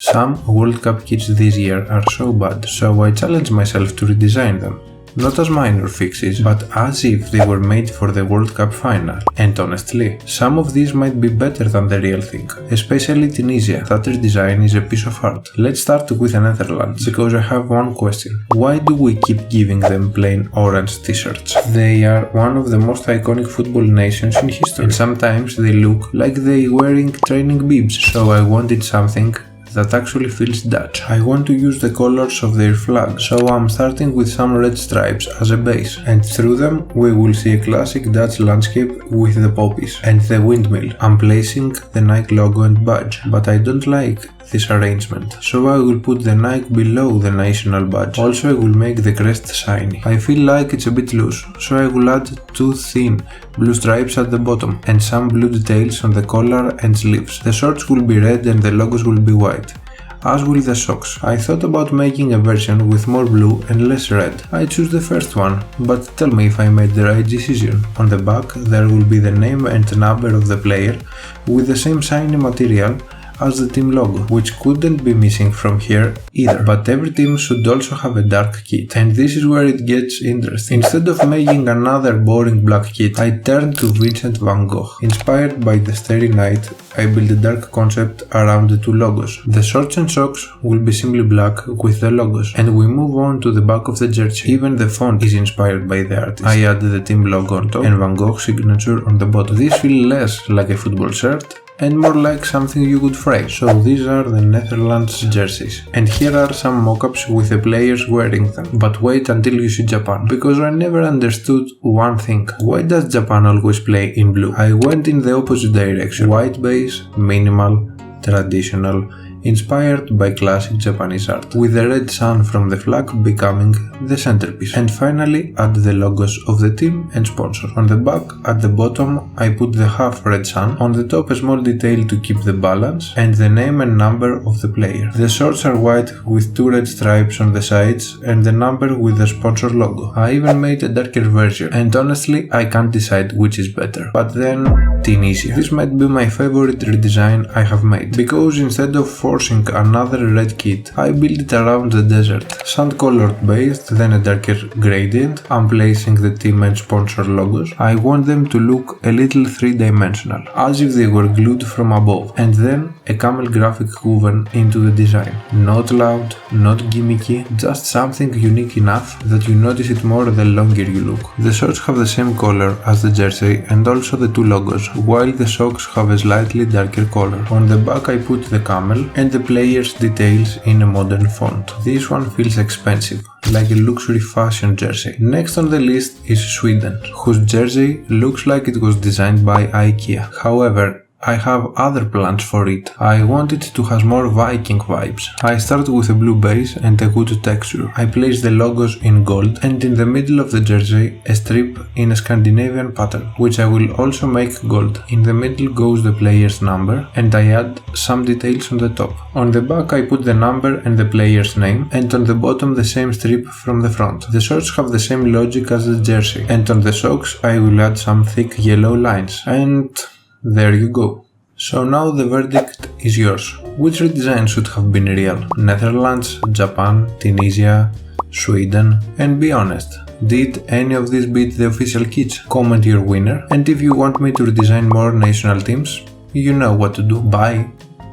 Some World Cup kits this year are so bad, so I challenge myself to redesign them. Not as minor fixes, but as if they were made for the World Cup final. And honestly, some of these might be better than the real thing, especially Tunisia. That redesign is a piece of art. Let's start with the Netherlands, because I have one question. Why do we keep giving them plain orange t-shirts? They are one of the most iconic football nations in history, and sometimes they look like they wearing training bibs, so I wanted something that actually feels Dutch. I want to use the colors of their flag, so I'm starting with some red stripes as a base, and through them we will see a classic Dutch landscape with the poppies and the windmill. I'm placing the Nike logo and badge, but I don't like this arrangement, so I will put the Nike below the national badge. Also, I will make the crest shiny. I feel like it's a bit loose, so I will add two thin blue stripes at the bottom and some blue details on the collar and sleeves. The shorts will be red and the logos will be white, as will the socks. I thought about making a version with more blue and less red. I choose the first one, but tell me if I made the right decision. On the back there will be the name and number of the player with the same shiny material as the team logo, which couldn't be missing from here either. But every team should also have a dark kit, and this is where it gets interesting. Instead of making another boring black kit, I turned to Vincent van Gogh. Inspired by the Starry Night, I built a dark concept around the two logos. The shorts and socks will be simply black with the logos, and we move on to the back of the jersey. Even the font is inspired by the artist. I added the team logo on top and Van Gogh's signature on the bottom. This feels less like a football shirt and more like something you could frame. So these are the Netherlands jerseys, and here are some mock-ups with the players wearing them. But wait until you see Japan, because I never understood one thing. Why does Japan always play in blue? I went in the opposite direction. White base, minimal, traditional, inspired by classic Japanese art, with the red sun from the flag becoming the centerpiece. And finally add the logos of the team and sponsor. On the back, at the bottom, I put the half red sun, on the top a small detail to keep the balance, and the name and number of the player. The shorts are white with two red stripes on the sides and the number with the sponsor logo. I even made a darker version, and honestly I can't decide which is better. But then Tunisia. This might be my favorite redesign I have made, because instead of forcing another red kit, I built it around the desert. Sand colored based, then a darker gradient. I'm placing the team and sponsor logos. I want them to look a little three-dimensional, as if they were glued from above. And then a camel graphic woven into the design. Not loud, not gimmicky, just something unique enough that you notice it more the longer you look. The shorts have the same color as the jersey and also the two logos, while the socks have a slightly darker color. On the back I put the camel and the players' details in a modern font. This one feels expensive, like a luxury fashion jersey. Next on the list is Sweden, whose jersey looks like it was designed by IKEA. However, I have other plans for it. I want it to have more Viking vibes. I start with a blue base and a wood texture. I place the logos in gold, and in the middle of the jersey a strip in a Scandinavian pattern, which I will also make gold. In the middle goes the player's number, and I add some details on the top. On the back I put the number and the player's name, and on the bottom the same strip from the front. The shorts have the same logic as the jersey, and on the socks I will add some thick yellow lines. And there you go. So now the verdict is yours. Which redesign should have been real? Netherlands, Japan, Tunisia, Sweden? And be honest, did any of these beat the official kits? Comment your winner, and if you want me to redesign more national teams, you know what to do. Bye!